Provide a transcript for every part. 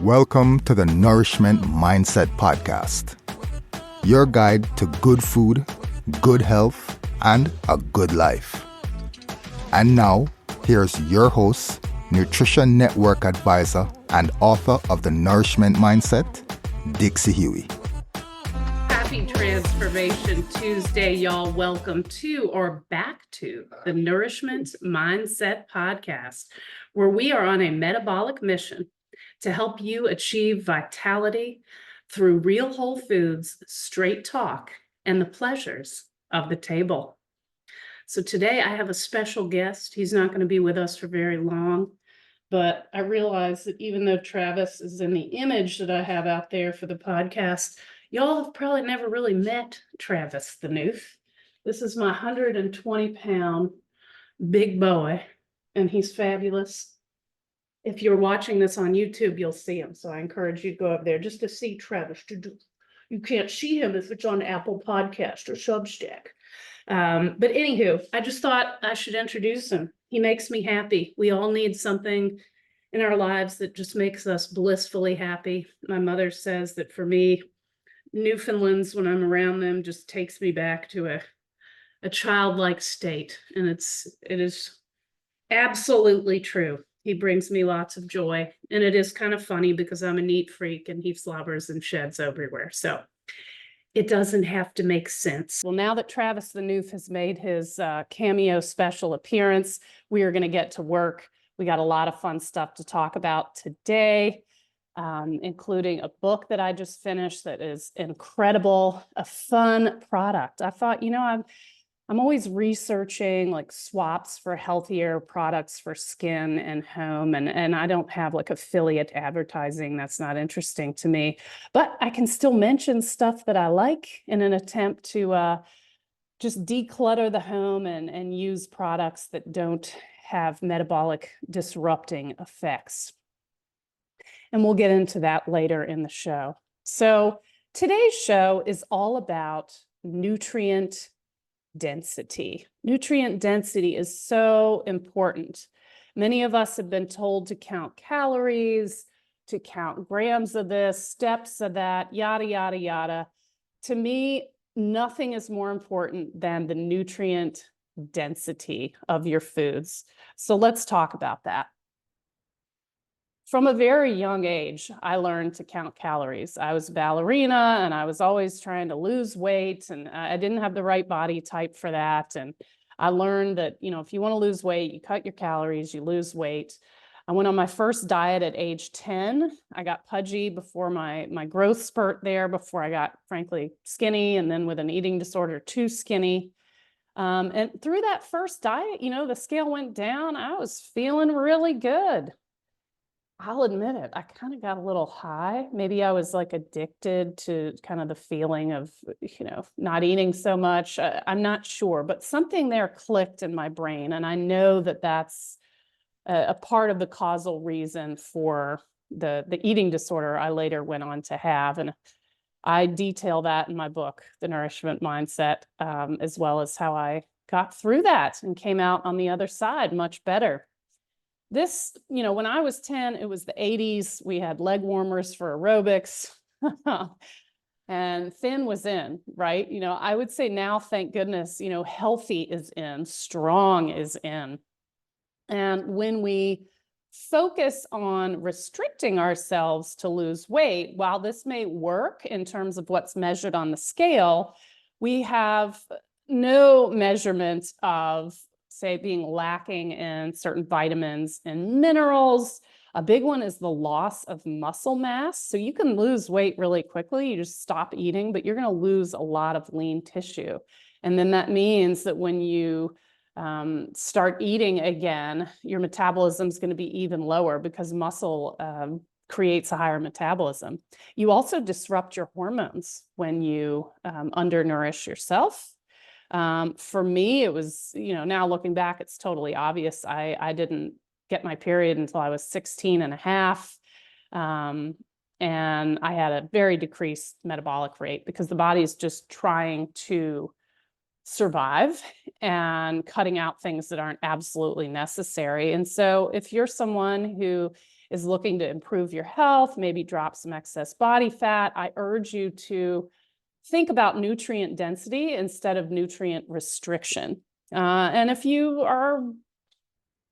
Welcome to the Nourishment Mindset Podcast, your guide to good food, good health, and a good life. And now, here's your host, Nutrition Network advisor and author of the Nourishment Mindset, Dixie Huey. Happy Transformation Tuesday, y'all. Welcome to or back to the Nourishment Mindset Podcast, where we are on a metabolic mission to help you achieve vitality through real whole foods, straight talk, and the pleasures of the table. So today I have a special guest. He's not going to be with us for very long, but I realize that even though Travis is in the image that I have out there for the podcast, y'all have probably never really met Travis the Noof. This is my 120-pound big boy, and he's fabulous. If you're watching this on YouTube, you'll see him. So I encourage you to go over there just to see Travis. You can't see him if it's on Apple Podcast or Substack. But anywho, I just thought I should introduce him. He makes me happy. We all need something in our lives that just makes us blissfully happy. My mother says that for me, Newfoundlands, when I'm around them, just takes me back to a childlike state. And it is absolutely true. He brings me lots of joy. And it is kind of funny because I'm a neat freak and he slobbers and sheds everywhere. So it doesn't have to make sense. Well, now that Travis the Noof has made his cameo special appearance, we are going to get to work. We got a lot of fun stuff to talk about today, including a book that I just finished that is incredible, a fun product. I thought, I'm always researching like swaps for healthier products for skin and home, and I don't have like affiliate advertising. That's not interesting to me, but I can still mention stuff that I like in an attempt to just declutter the home and use products that don't have metabolic disrupting effects. And we'll get into that later in the show. So today's show is all about nutrient density. Nutrient density is so important. Many of us have been told to count calories, to count grams of this, steps of that, yada, yada, yada. To me, nothing is more important than the nutrient density of your foods. So let's talk about that. From a very young age, I learned to count calories. I was a ballerina and I was always trying to lose weight, and I didn't have the right body type for that. And I learned that, if you want to lose weight, you cut your calories, you lose weight. I went on my first diet at age 10. I got pudgy before my growth spurt there, before I got, frankly, skinny, and then with an eating disorder, too skinny. And through that first diet, the scale went down. I was feeling really good. I'll admit it, I kind of got a little high. Maybe I was like addicted to kind of the feeling of, not eating so much. I'm not sure, but something there clicked in my brain. And I know that that's a part of the causal reason for the eating disorder I later went on to have. And I detail that in my book, The Nourishment Mindset, as well as how I got through that and came out on the other side much better. This, when I was 10, it was the 80s. We had leg warmers for aerobics and thin was in, right? I would say now, thank goodness, healthy is in, strong is in. And when we focus on restricting ourselves to lose weight, while this may work in terms of what's measured on the scale, we have no measurement of, say, being lacking in certain vitamins and minerals. A big one is the loss of muscle mass. So you can lose weight really quickly. You just stop eating, but you're going to lose a lot of lean tissue. And then that means that when you start eating again, your metabolism is going to be even lower because muscle creates a higher metabolism. You also disrupt your hormones when you undernourish yourself. For me, it was, now looking back, it's totally obvious. I didn't get my period until I was 16 and a half. And I had a very decreased metabolic rate because the body is just trying to survive and cutting out things that aren't absolutely necessary. And so if you're someone who is looking to improve your health, maybe drop some excess body fat, I urge you to think about nutrient density instead of nutrient restriction. And if you are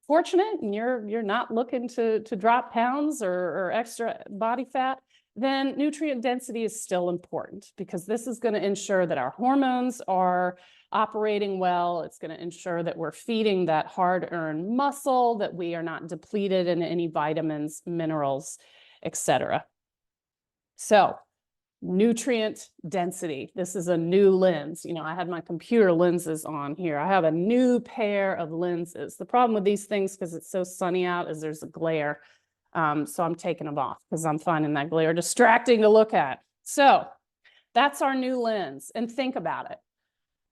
fortunate and you're not looking to drop pounds or extra body fat, then nutrient density is still important, because this is going to ensure that our hormones are operating well. It's going to ensure that we're feeding that hard-earned muscle, that we are not depleted in any vitamins, minerals, etc. So, nutrient density. This is a new lens. You know, I had my computer lenses on here. I have a new pair of lenses. The problem with these things, because it's so sunny out, is there's a glare. So I'm taking them off because I'm finding that glare distracting to look at. So that's our new lens. And think about it.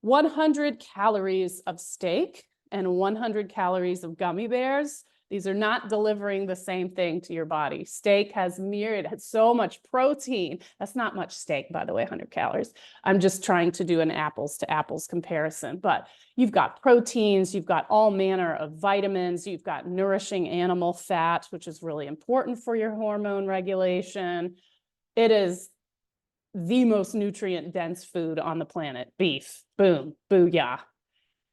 100 calories of steak and 100 calories of gummy bears. These are not delivering the same thing to your body. Steak has it has so much protein. That's not much steak, by the way, 100 calories. I'm just trying to do an apples to apples comparison. But you've got proteins, you've got all manner of vitamins, you've got nourishing animal fat, which is really important for your hormone regulation. It is the most nutrient dense food on the planet. Beef, boom, booyah.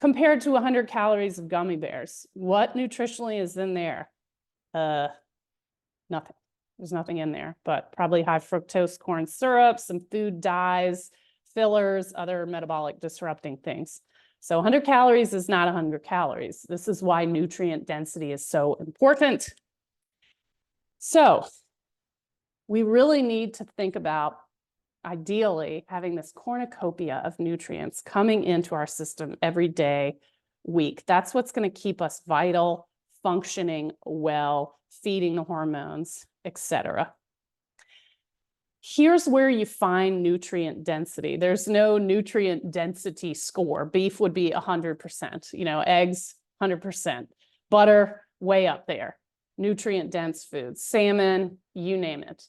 Compared to 100 calories of gummy bears, what nutritionally is in there? Nothing. There's nothing in there, but probably high fructose corn syrup, some food dyes, fillers, other metabolic disrupting things. So 100 calories is not 100 calories. This is why nutrient density is so important. So we really need to think about, ideally, having this cornucopia of nutrients coming into our system every day, week. That's what's going to keep us vital, functioning well, feeding the hormones, etc. Here's where you find nutrient density. There's no nutrient density score. Beef would be 100%, you know, eggs, 100%, butter, way up there, nutrient dense foods, salmon, you name it.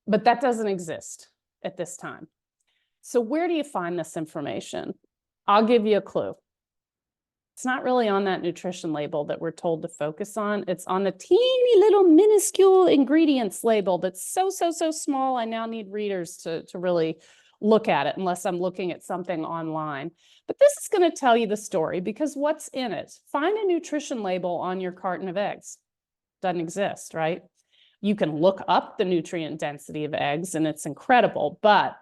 But that doesn't exist at this time. So where do you find this information? I'll give you a clue. It's not really on that nutrition label that we're told to focus on. It's on the teeny little minuscule ingredients label that's so small. I now need readers to really look at it, unless I'm looking at something online. But this is going to tell you the story, because what's in it? Find a nutrition label on your carton of eggs. Doesn't exist, right? You can look up the nutrient density of eggs, and it's incredible. But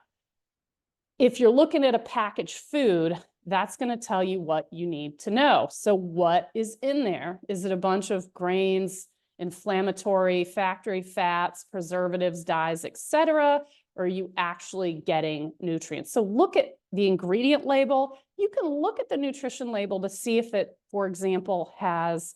if you're looking at a packaged food, that's going to tell you what you need to know. So what is in there? Is it a bunch of grains, inflammatory, factory fats, preservatives, dyes, etc.? Or are you actually getting nutrients? So look at the ingredient label. You can look at the nutrition label to see if it, for example, has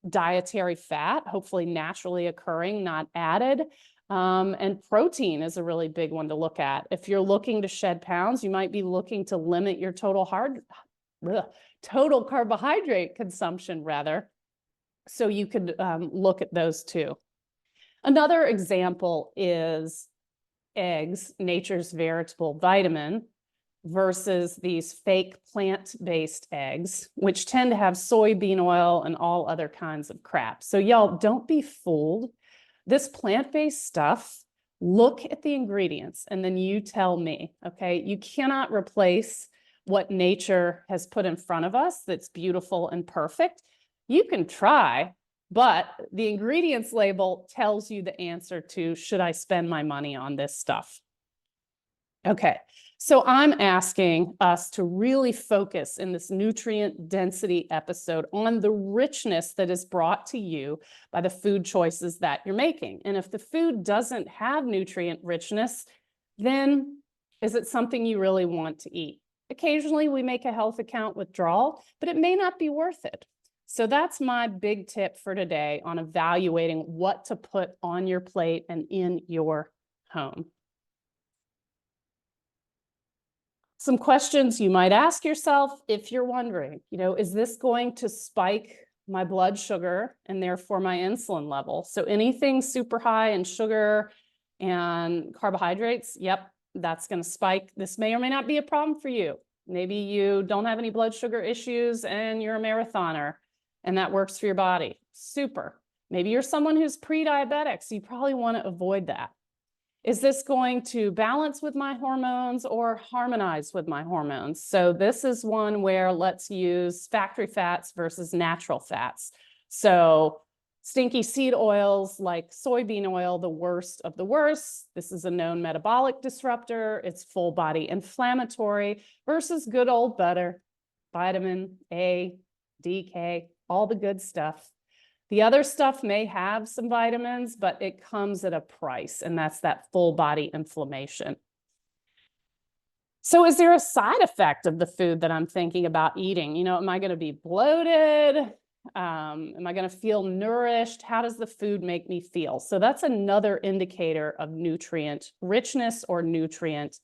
dietary fat, hopefully naturally occurring, not added. And protein is a really big one to look at. If you're looking to shed pounds, you might be looking to limit your total carbohydrate consumption, rather. So you could look at those too. Another example is eggs, nature's veritable vitamin, versus these fake plant-based eggs, which tend to have soybean oil and all other kinds of crap. So y'all, don't be fooled. This plant-based stuff, look at the ingredients and then you tell me, okay? You cannot replace what nature has put in front of us that's beautiful and perfect. You can try, but the ingredients label tells you the answer to, should I spend my money on this stuff? Okay, so I'm asking us to really focus in this nutrient density episode on the richness that is brought to you by the food choices that you're making. And if the food doesn't have nutrient richness, then is it something you really want to eat? Occasionally we make a health account withdrawal, but it may not be worth it. So that's my big tip for today on evaluating what to put on your plate and in your home. Some questions you might ask yourself if you're wondering, you know, is this going to spike my blood sugar and therefore my insulin level? So anything super high in sugar and carbohydrates, yep, that's going to spike. This may or may not be a problem for you. Maybe you don't have any blood sugar issues and you're a marathoner and that works for your body. Super. Maybe you're someone who's pre-diabetic, so you probably want to avoid that. Is this going to balance with my hormones or harmonize with my hormones? So this is one where let's use factory fats versus natural fats. So stinky seed oils like soybean oil, the worst of the worst. This is a known metabolic disruptor. It's full body inflammatory versus good old butter, vitamin A, DK, all the good stuff. The other stuff may have some vitamins, but it comes at a price, and that's that full body inflammation. So is there a side effect of the food that I'm thinking about eating? Am I going to be bloated? Am I going to feel nourished? How does the food make me feel? So that's another indicator of nutrient richness or nutrient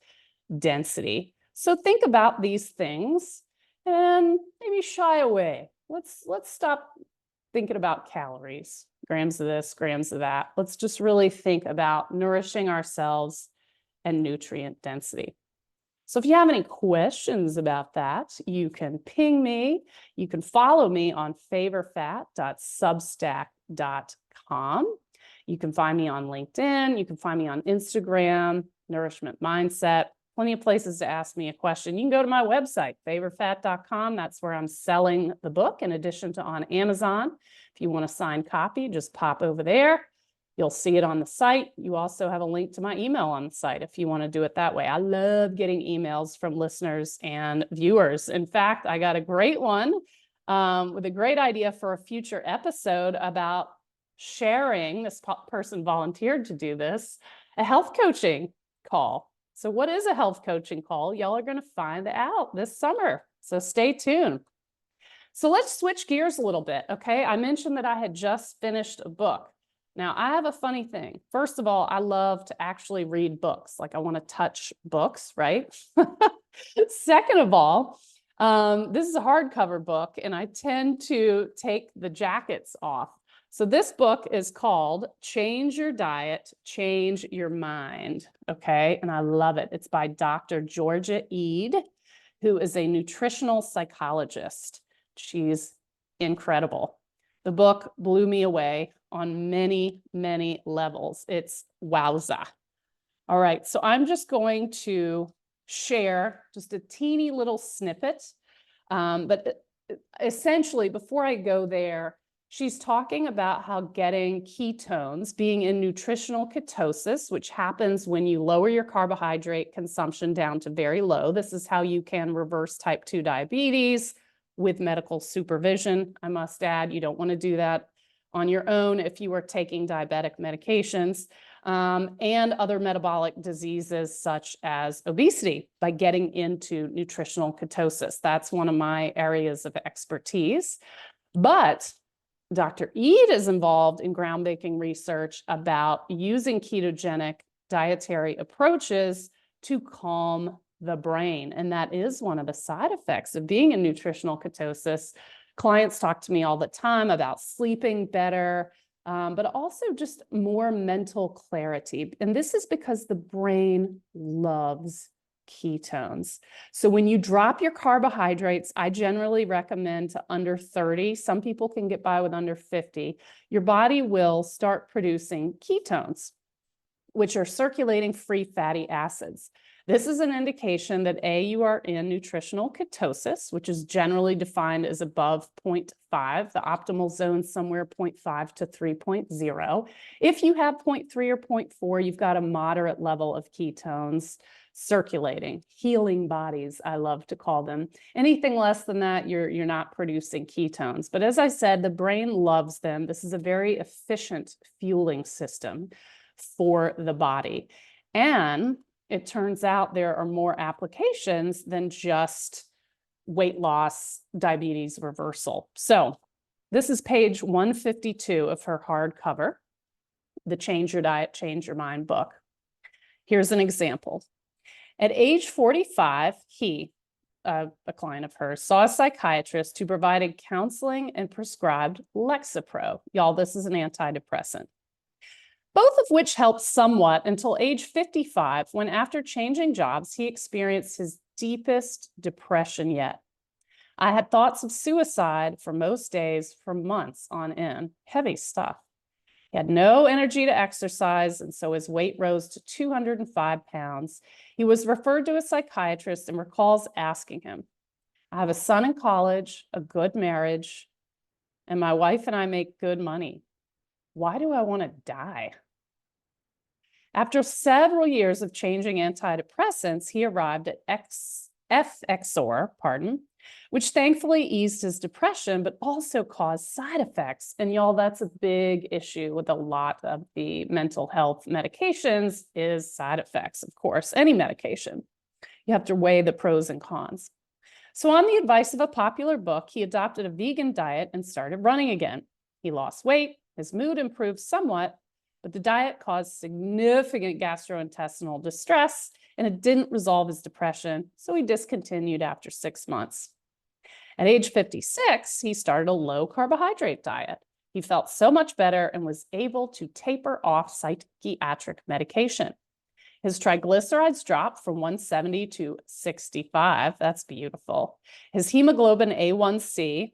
density. So think about these things and maybe shy away. Let's stop thinking about calories, grams of this, grams of that. Let's just really think about nourishing ourselves and nutrient density. So if you have any questions about that, you can ping me. You can follow me on favorfat.substack.com. You can find me on LinkedIn. You can find me on Instagram, Nourishment Mindset. Plenty of places to ask me a question. You can go to my website, favorfat.com. That's where I'm selling the book, in addition to on Amazon. If you want a signed copy, just pop over there. You'll see it on the site. You also have a link to my email on the site if you want to do it that way. I love getting emails from listeners and viewers. In fact, I got a great one with a great idea for a future episode about sharing. This person volunteered to do this, a health coaching call. So what is a health coaching call? Y'all are going to find out this summer. So stay tuned. So let's switch gears a little bit. Okay. I mentioned that I had just finished a book. Now I have a funny thing. First of all, I love to actually read books. Like I want to touch books, right? Second of all, this is a hardcover book and I tend to take the jackets off. So this book is called Change Your Diet, Change Your Mind, okay? And I love it. It's by Dr. Georgia Ede, who is a nutritional psychologist. She's incredible. The book blew me away on many, many levels. It's wowza. All right, so I'm just going to share just a teeny little snippet, but essentially, before I go there, she's talking about how getting ketones, being in nutritional ketosis, which happens when you lower your carbohydrate consumption down to very low. This is how you can reverse type 2 diabetes with medical supervision. I must add, you don't want to do that on your own if you are taking diabetic medications and other metabolic diseases such as obesity by getting into nutritional ketosis. That's one of my areas of expertise. But Dr. Ede is involved in groundbreaking research about using ketogenic dietary approaches to calm the brain. And that is one of the side effects of being in nutritional ketosis. Clients talk to me all the time about sleeping better, but also just more mental clarity. And this is because the brain loves ketones. So when you drop your carbohydrates, I generally recommend to under 30. Some people can get by with under 50. Your body will start producing ketones, which are circulating free fatty acids. This is an indication that A, you are in nutritional ketosis, which is generally defined as above 0.5, the optimal zone somewhere 0.5 to 3.0. If you have 0.3 or 0.4, you've got a moderate level of ketones circulating, healing bodies, I love to call them. Anything less than that, you're not producing ketones. But as I said, the brain loves them. This is a very efficient fueling system for the body. And it turns out there are more applications than just weight loss, diabetes reversal. So this is page 152 of her hardcover, the Change Your Diet, Change Your Mind book. Here's an example. At age 45, he, a client of hers, saw a psychiatrist who provided counseling and prescribed Lexapro. Y'all, this is an antidepressant. Both of which helped somewhat until age 55, when after changing jobs, he experienced his deepest depression yet. I had thoughts of suicide for most days for months on end. Heavy stuff. He had no energy to exercise, and so his weight rose to 205 pounds. He was referred to a psychiatrist and recalls asking him, I have a son in college, a good marriage, and my wife and I make good money. Why do I want to die? After several years of changing antidepressants, he arrived at Effexor, which thankfully eased his depression, but also caused side effects. And y'all, that's a big issue with a lot of the mental health medications is side effects, of course, any medication. You have to weigh the pros and cons. So on the advice of a popular book, he adopted a vegan diet and started running again. He lost weight, his mood improved somewhat, but the diet caused significant gastrointestinal distress, and it didn't resolve his depression, so he discontinued after 6 months. At age 56, he started a low-carbohydrate diet. He felt so much better and was able to taper off psychiatric medication. His triglycerides dropped from 170 to 65. That's beautiful. His hemoglobin A1C,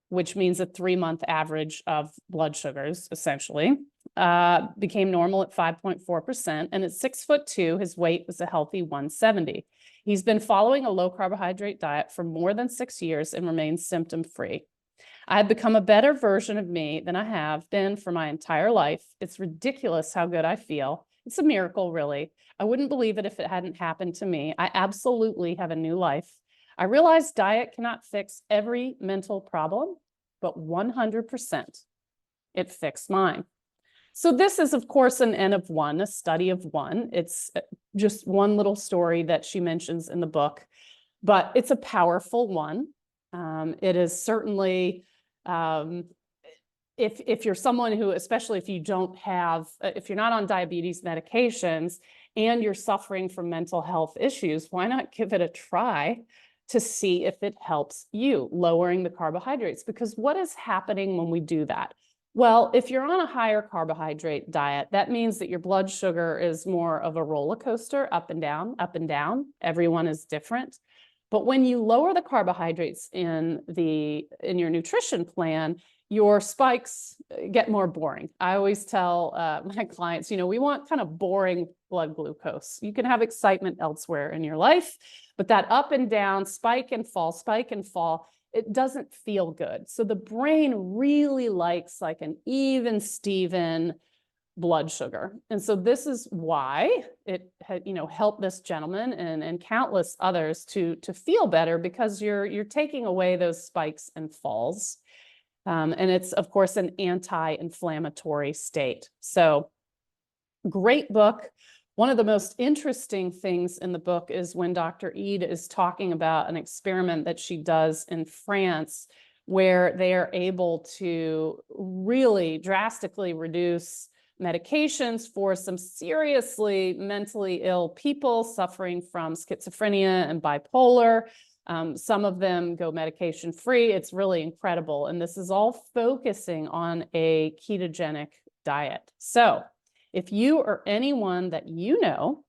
which means a 3-month average of blood sugars, essentially, became normal at 5.4%. And at 6'2", his weight was a healthy 170. He's been following a low-carbohydrate diet for more than 6 years and remains symptom-free. I have become a better version of me than I have been for my entire life. It's ridiculous how good I feel. It's a miracle, really. I wouldn't believe it if it hadn't happened to me. I absolutely have a new life. I realize diet cannot fix every mental problem, but 100% it fixed mine. So this is, of course, an N of one, a study of one. It's just one little story that she mentions in the book, but it's a powerful one. It is certainly, if you're someone who, especially if you don't have, if you're not on diabetes medications and you're suffering from mental health issues, why not give it a try to see if it helps you, lowering the carbohydrates? Because what is happening when we do that? Well, if you're on a higher carbohydrate diet, that means that your blood sugar is more of a roller coaster, up and down, up and down. Everyone is different. But when you lower the carbohydrates in your nutrition plan, your spikes get more boring. I always tell my clients, we want kind of boring blood glucose. You can have excitement elsewhere in your life, but that up and down, spike and fall, it doesn't feel good. So the brain really likes like an even Steven blood sugar. And so this is why it had, helped this gentleman and countless others to feel better, because you're taking away those spikes and falls. And it's, of course, an anti-inflammatory state. So great book. One of the most interesting things in the book is when Dr. Eid is talking about an experiment that she does in France, where they are able to really drastically reduce medications for some seriously mentally ill people suffering from schizophrenia and bipolar. Some of them go medication free. It's really incredible. And this is all focusing on a ketogenic diet. So if you or anyone that you know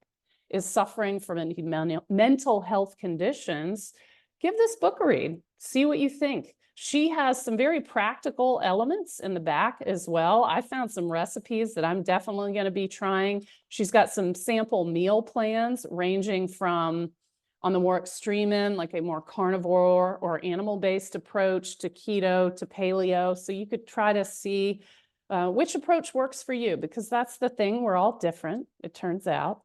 is suffering from any mental health conditions, give this book a read. See what you think. She has some very practical elements in the back as well. I found some recipes that I'm definitely going to be trying. She's got some sample meal plans ranging from, on the more extreme end, like a more carnivore or animal-based approach, to keto, to paleo. So you could try to see which approach works for you, because that's the thing. We're all different, it turns out,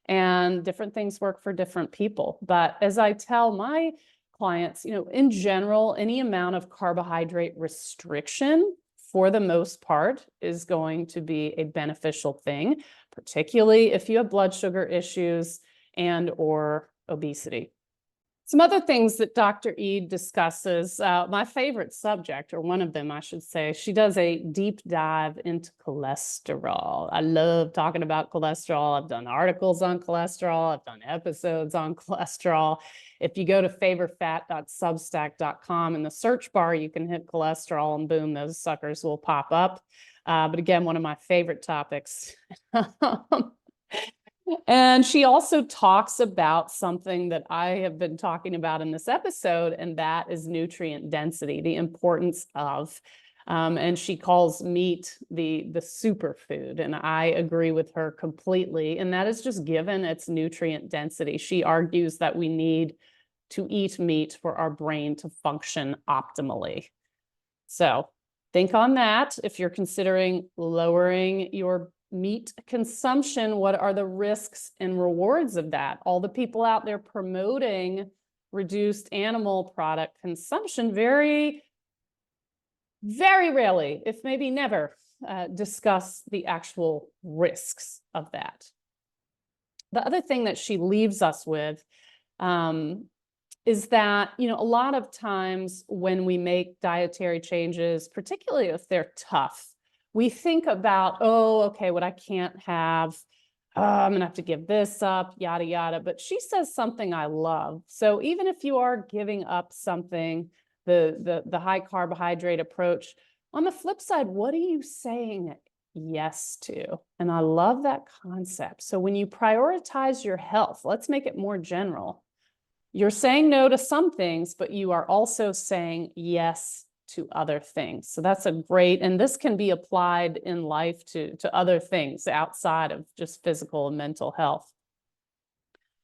and different things work for different people. But as I tell my clients, in general, any amount of carbohydrate restriction, for the most part, is going to be a beneficial thing, particularly if you have blood sugar issues and or obesity. Some other things that Dr. Eid discusses, my favorite subject, or one of them, I should say, she does a deep dive into cholesterol. I love talking about cholesterol. I've done articles on cholesterol. I've done episodes on cholesterol. If you go to favorfat.substack.com, in the search bar, you can hit cholesterol and boom, those suckers will pop up. But again, one of my favorite topics. And she also talks about something that I have been talking about in this episode, and that is nutrient density, the importance of And she calls meat the superfood, and I agree with her completely. And that is just given its nutrient density. She argues that we need to eat meat for our brain to function optimally. So think on that. If you're considering lowering your meat consumption, what are the risks and rewards of that? All the people out there promoting reduced animal product consumption very rarely, if maybe never, discuss the actual risks of that. The other thing that she leaves us with is that, a lot of times when we make dietary changes, particularly if they're tough, we think about, oh, okay, what I can't have, I'm gonna have to give this up, yada, yada. But she says something I love. So even if you are giving up something, the high carbohydrate approach, on the flip side, what are you saying yes to? And I love that concept. So when you prioritize your health, let's make it more general. You're saying no to some things, but you are also saying yes to other things. So that's a great, and this can be applied in life to other things outside of just physical and mental health.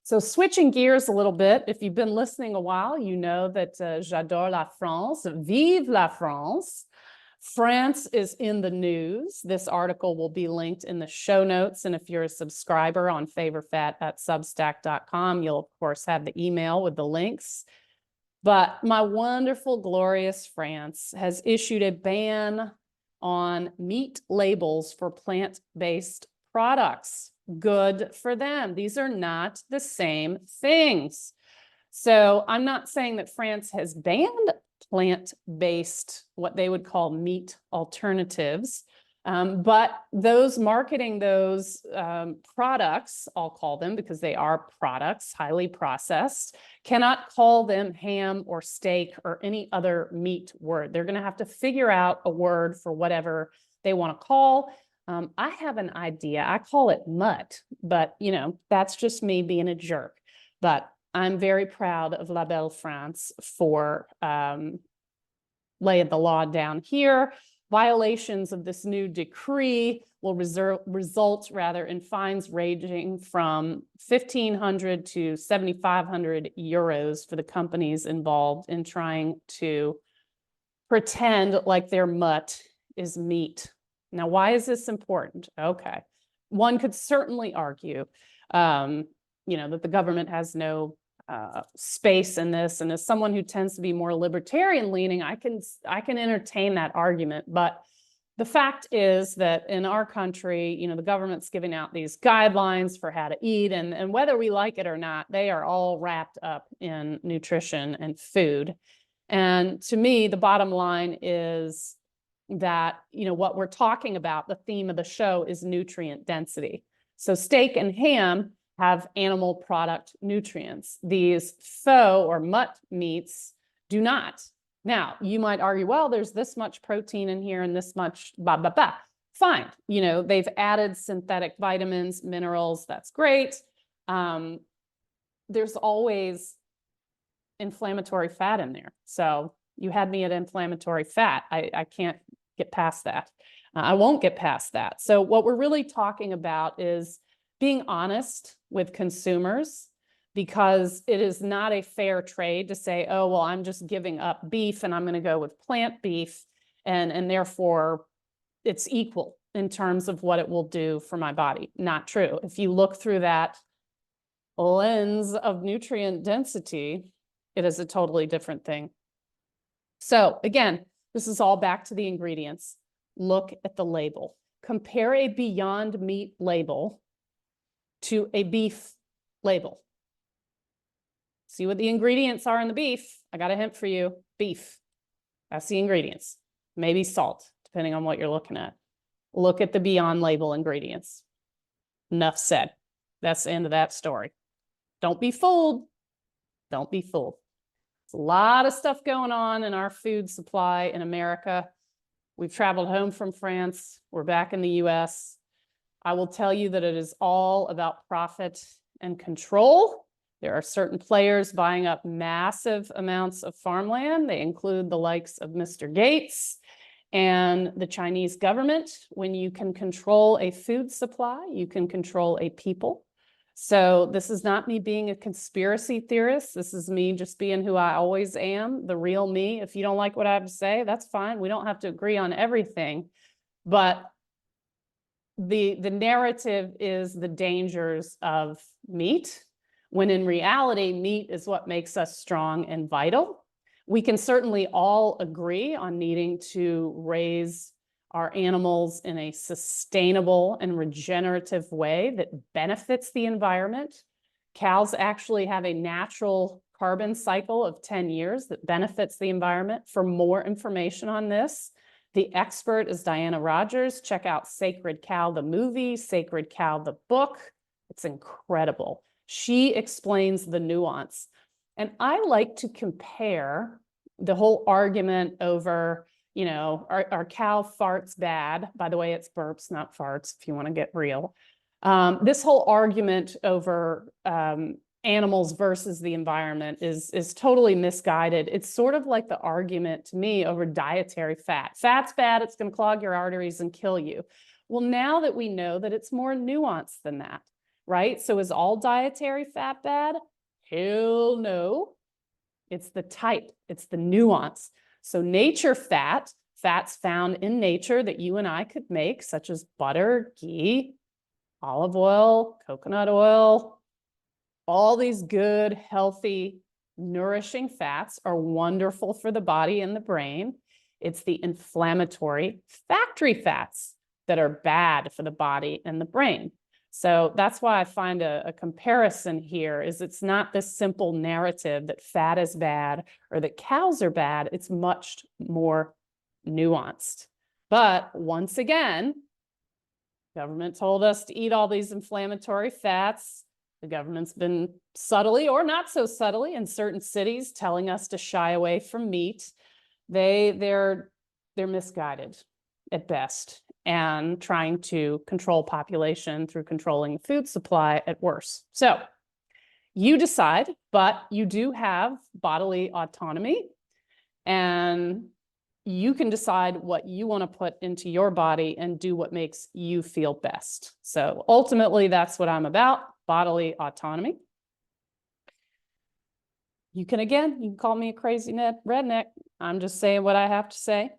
So switching gears a little bit, if you've been listening a while, you know that j'adore la France, vive la France. France is in the news. This article will be linked in the show notes. And if you're a subscriber on favorfat.substack.com, you'll, of course, have the email with the links. But my wonderful, glorious France has issued a ban on meat labels for plant-based products. Good for them. These are not the same things. So I'm not saying that France has banned plant-based, what they would call meat alternatives. But those marketing those products, I'll call them because they are products, highly processed, cannot call them ham or steak or any other meat word. They're going to have to figure out a word for whatever they want to call. I have an idea. I call it mutt, but that's just me being a jerk. But I'm very proud of La Belle France for laying the law down here. Violations of this new decree will result in fines ranging from 1,500 to 7,500 euros for the companies involved in trying to pretend like their mutt is meat. Now, why is this important? Okay. One could certainly argue, that the government has no space in this. And as someone who tends to be more libertarian leaning, I can entertain that argument. But the fact is that in our country, the government's giving out these guidelines for how to eat, and whether we like it or not, they are all wrapped up in nutrition and food. And to me, the bottom line is that, what we're talking about, the theme of the show is nutrient density. So steak and ham have animal product nutrients. These faux or mutt meats do not. Now, you might argue, well, there's this much protein in here and this much blah, blah, blah. Fine. They've added synthetic vitamins, minerals. That's great. There's always inflammatory fat in there. So you had me at inflammatory fat. I can't get past that. I won't get past that. So what we're really talking about is being honest with consumers, because it is not a fair trade to say, oh, well, I'm just giving up beef and I'm going to go with plant beef, and therefore it's equal in terms of what it will do for my body. Not true. If you look through that lens of nutrient density, it is a totally different thing. So again, this is all back to the ingredients. Look at the label. Compare a Beyond Meat label to a beef label. See what the ingredients are in the beef. I got a hint for you. Beef. That's the ingredients. Maybe salt, depending on what you're looking at. Look at the Beyond label ingredients. Enough said. That's the end of that story. Don't be fooled. Don't be fooled. There's a lot of stuff going on in our food supply in America. We've traveled home from France. We're back in the US. I will tell you that it is all about profit and control. There are certain players buying up massive amounts of farmland. They include the likes of Mr. Gates. And the Chinese government, when you can control a food supply, you can control a people. So this is not me being a conspiracy theorist. This is me just being who I always am, the real me. If you don't like what I have to say, that's fine. We don't have to agree on everything. But the narrative is the dangers of meat, when in reality, meat is what makes us strong and vital. We can certainly all agree on needing to raise our animals in a sustainable and regenerative way that benefits the environment. Cows actually have a natural carbon cycle of 10 years that benefits the environment. For more information on this, the expert is Diana Rogers. Check out Sacred Cow, the movie, Sacred Cow, the book. It's incredible. She explains the nuance. And I like to compare the whole argument over, you know, are cow farts bad? By the way, it's burps, not farts, if you want to get real. This whole argument over animals versus the environment is totally misguided. It's sort of like the argument to me over dietary fat. Fat's bad, it's going to clog your arteries and kill you. Well, now that we know that it's more nuanced than that, right? So is all dietary fat bad? Hell no. It's the type, it's the nuance. So nature fat, fats found in nature that you and I could make, such as butter, ghee, olive oil, coconut oil, all these good, healthy, nourishing fats are wonderful for the body and the brain. It's the inflammatory factory fats that are bad for the body and the brain. So that's why I find a comparison here is it's not this simple narrative that fat is bad or that cows are bad. It's much more nuanced. But once again, government told us to eat all these inflammatory fats. The government's been subtly or not so subtly in certain cities telling us to shy away from meat. They're misguided at best and trying to control population through controlling food supply at worst. So you decide, but you do have bodily autonomy and you can decide what you want to put into your body and do what makes you feel best. So ultimately, that's what I'm about, bodily autonomy. You can call me a crazy redneck. I'm just saying what I have to say.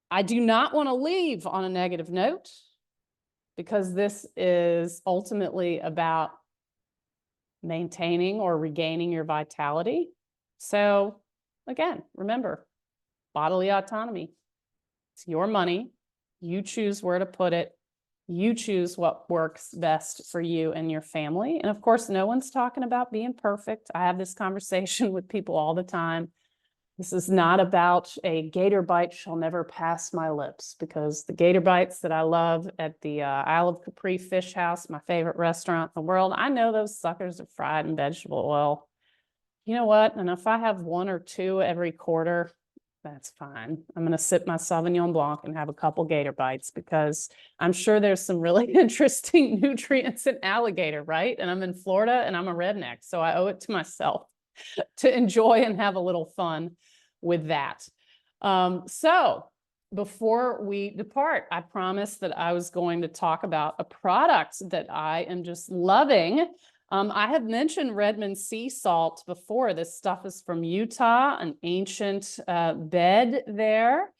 I do not want to leave on a negative note because this is ultimately about maintaining or regaining your vitality. So again, remember, bodily autonomy. It's your money. You choose where to put it. You choose what works best for you and your family. And of course, no one's talking about being perfect. I have this conversation with people all the time. This is not about a gator bite shall never pass my lips, because the gator bites that I love at the Isle of Capri Fish House, my favorite restaurant in the world, I know those suckers are fried in vegetable oil. You know what? And if I have one or two every quarter, that's fine. I'm going to sip my Sauvignon Blanc and have a couple gator bites because I'm sure there's some really interesting nutrients in alligator, right? And I'm in Florida and I'm a redneck, so I owe it to myself to enjoy and have a little fun with that. So before we depart, I promised that I was going to talk about a product that I am just loving. I have mentioned Redmond sea salt before. This stuff is from Utah, an ancient bed there.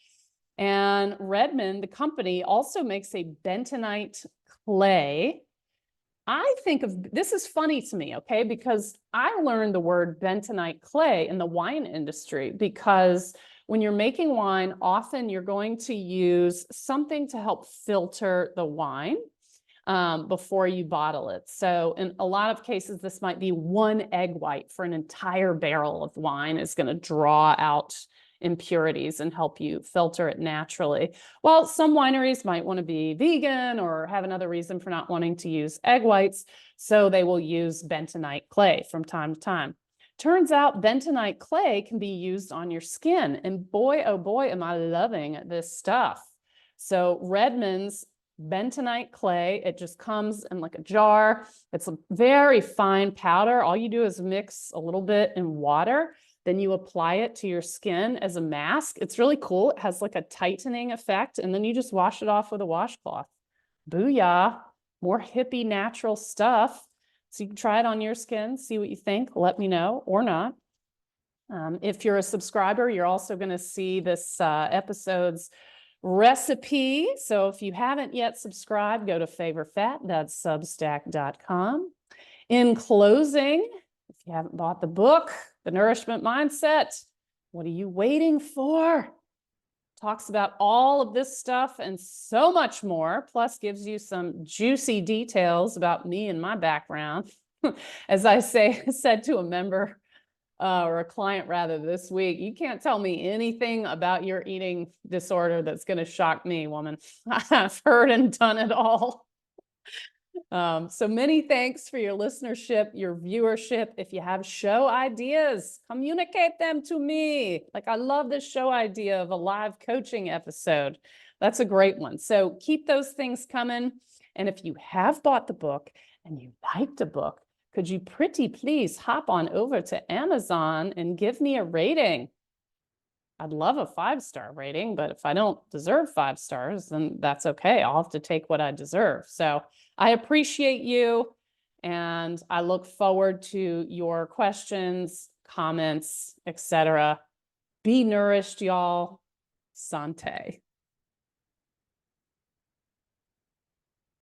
And Redmond, the company, also makes a bentonite clay. I think of, this is funny to me, okay, because I learned the word bentonite clay in the wine industry, because when you're making wine, often you're going to use something to help filter the wine before you bottle it. So in a lot of cases, this might be one egg white for an entire barrel of wine is going to draw out impurities and help you filter it naturally. Well, some wineries might want to be vegan or have another reason for not wanting to use egg whites, so they will use bentonite clay from time to time. Turns out bentonite clay can be used on your skin, and boy, oh boy, am I loving this stuff. So Redmond's bentonite clay, it just comes in like a jar. It's a very fine powder. All you do is mix a little bit in water. Then you apply it to your skin as a mask. It's really cool. It has like a tightening effect, and then you just wash it off with a washcloth. Booyah, more hippie natural stuff. So you can try it on your skin, see what you think, let me know or not. If you're a subscriber, you're also going to see this episode's recipe. So if you haven't yet subscribed, go to favorfat.substack.com. In closing, if you haven't bought the book, The Nourishment Mindset, what are you waiting for? Talks about all of this stuff and so much more, plus gives you some juicy details about me and my background. As I said to a member or a client rather this week, you can't tell me anything about your eating disorder that's going to shock me, woman. I've heard and done it all. So many thanks for your listenership, your viewership. If you have show ideas, communicate them to me. Like, I love this show idea of a live coaching episode. That's a great one. So keep those things coming. And if you have bought the book and you liked the book, could you pretty please hop on over to Amazon and give me a rating? I'd love a 5-star rating, but if I don't deserve 5 stars, then that's okay. I'll have to take what I deserve. So I appreciate you, and I look forward to your questions, comments, etc. Be nourished, y'all. Sante.